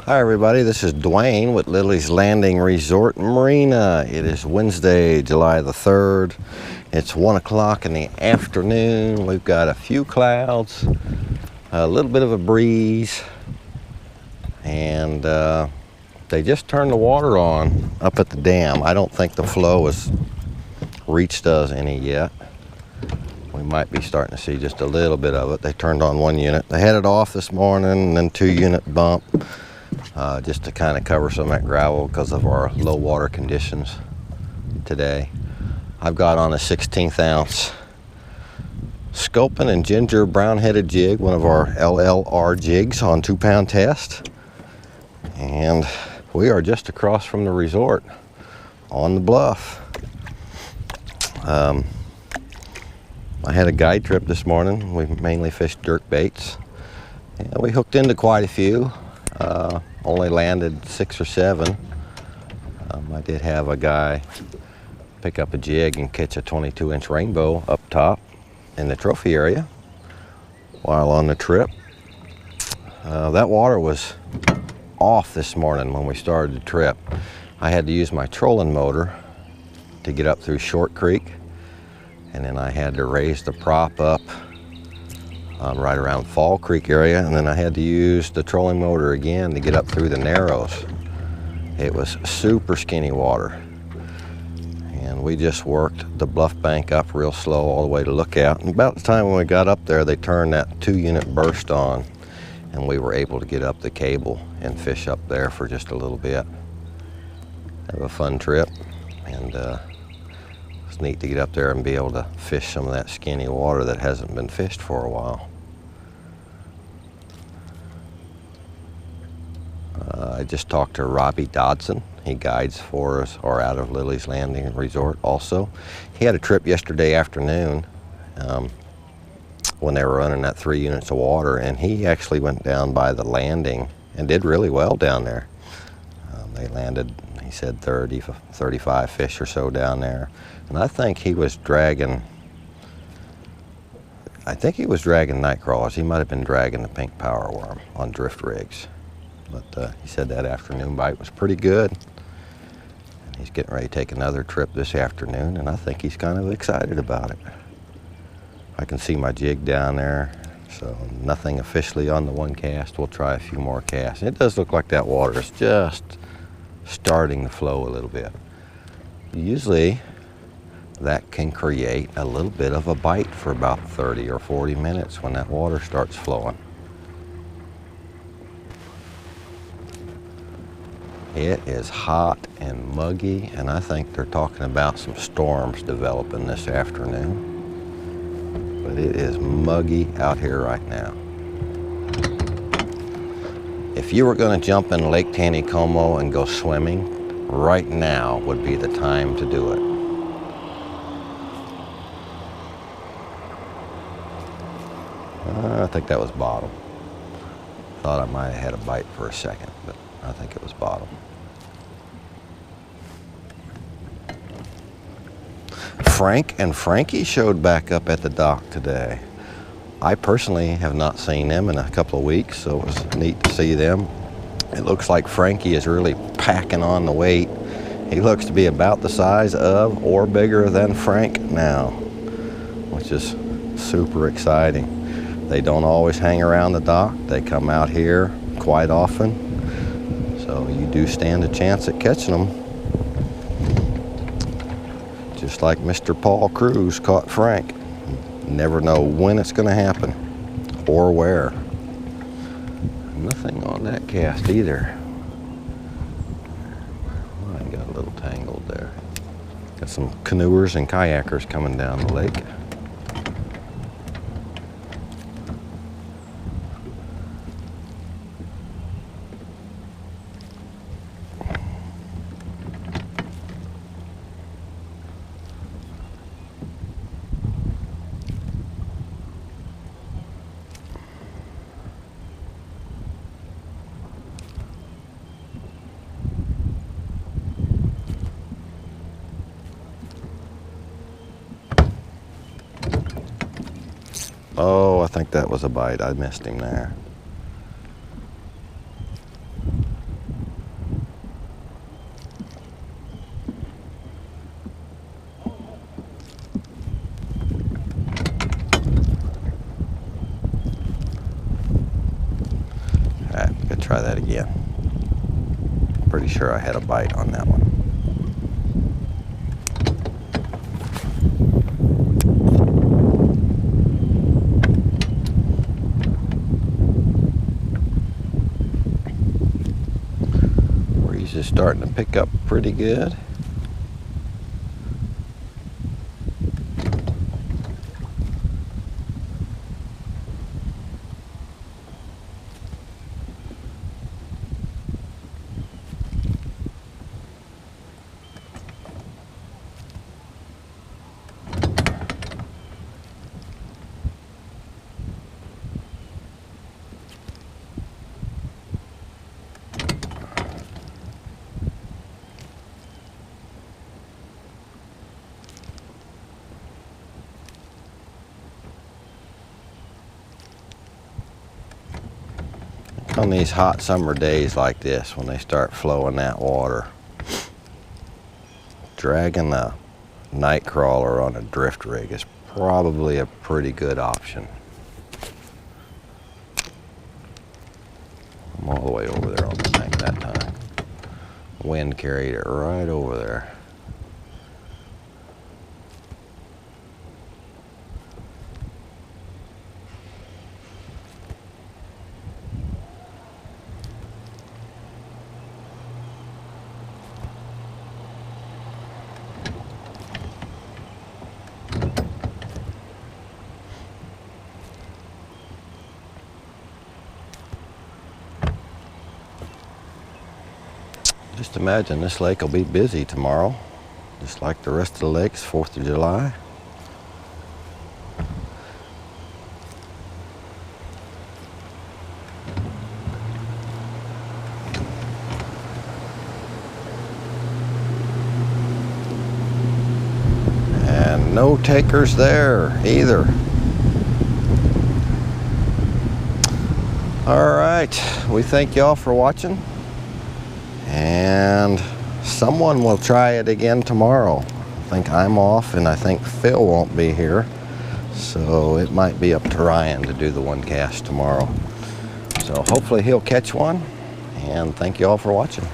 Hi everybody, this is Dwayne with Lilley's Landing Resort Marina. It is Wednesday, July the 3rd. It's 1 o'clock in the afternoon. We've got a few clouds, a little bit of a breeze, and they just turned the water on up at the dam. I don't think the flow has reached us any yet. We might be starting to see just a little bit of it. They turned on one unit. They had it off this morning, and then 2-unit bump. Just to kind of cover some of that gravel because of our low water conditions today. I've got on a 16th ounce Sculpin and Ginger brown-headed jig, one of our LLR jigs on 2-pound test. And we are just across from the resort on the bluff. I had a guide trip this morning. We mainly fished jerk baits. And we hooked into quite a few. Only landed 6 or 7. I did have a guy pick up a jig and catch a 22-inch rainbow up top in the trophy area while on the trip. That water was off this morning when we started the trip. I had to use my trolling motor to get up through Short Creek, and then I had to raise the prop up right around Fall Creek area, and then I had to use the trolling motor again to get up through the Narrows. It was super skinny water, and we just worked the bluff bank up real slow all the way to Lookout. And about the time when we got up there, they turned that 2-unit burst on, and we were able to get up the cable and fish up there for just a little bit. Have a fun trip, and it's neat to get up there and be able to fish some of that skinny water that hasn't been fished for a while. I just talked to Robbie Dodson. He guides for us, or out of Lilley's Landing Resort also. He had a trip yesterday afternoon when they were running that 3 units of water, and he actually went down by the landing and did really well down there. They landed, he said, 30, 35 fish or so down there. And I think he was dragging, night crawlers. He might have been dragging the pink power worm on drift rigs. But he said that afternoon bite was pretty good. And he's getting ready to take another trip this afternoon, and I think he's kind of excited about it. I can see my jig down there, so nothing officially on the one cast. We'll try a few more casts. And it does look like that water is just starting to flow a little bit. Usually that can create a little bit of a bite for about 30 or 40 minutes when that water starts flowing. It is hot and muggy, and I think they're talking about some storms developing this afternoon. But it is muggy out here right now. If you were going to jump in Lake Taneycomo and go swimming, right now would be the time to do it. I think that was bottom. Thought I might have had a bite for a second, but I think it was bottom. Frank and Frankie showed back up at the dock today. I personally have not seen them in a couple of weeks, so it was neat to see them. It looks like Frankie is really packing on the weight. He looks to be about the size of or bigger than Frank now, which is super exciting. They don't always hang around the dock. They come out here quite often, so you do stand a chance at catching them. Just like Mr. Paul Cruz caught Frank. Never know when it's going to happen or where. Nothing on that cast either. I got a little tangled there. Got some canoers and kayakers coming down the lake. Oh, I think that was a bite. I missed him there. try that again. Pretty sure I had a bite on that one. Breeze is starting to pick up pretty good. On these hot summer days like this, when they start flowing that water, dragging a night crawler on a drift rig is probably a pretty good option. I'm all the way over there on the bank that time. Wind carried it right over there. Just imagine this lake will be busy tomorrow, just like the rest of the lakes, 4th of July. And no takers there either. All right, we thank y'all for watching. And someone will try it again tomorrow. I think I'm off and I think Phil won't be here. So it might be up to Ryan to do the one cast tomorrow. So hopefully he'll catch one. And thank you all for watching.